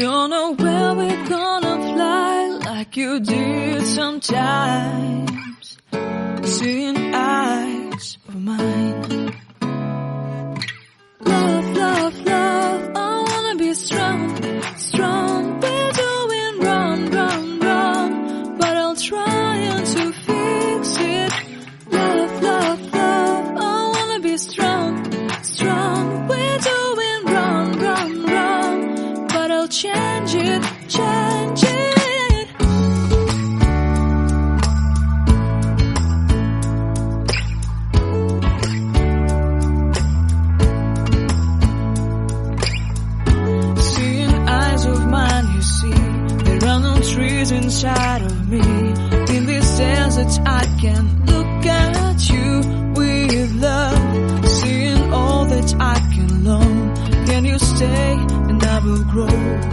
don't know where we're gonna fly like you did sometimes. Seeing eyes of mine. Love, love, love, I wanna be strong, strong. We're doing wrong, wrong, wrong, but I'll try to fix it. Love, love, love, I wanna be strong, strong. We're doing wrong, wrong, wrong, but I'll change it, change it. Trees inside of me. In this desert I can look at you with love. Seeing all that I can learn. Can you stay and I will grow?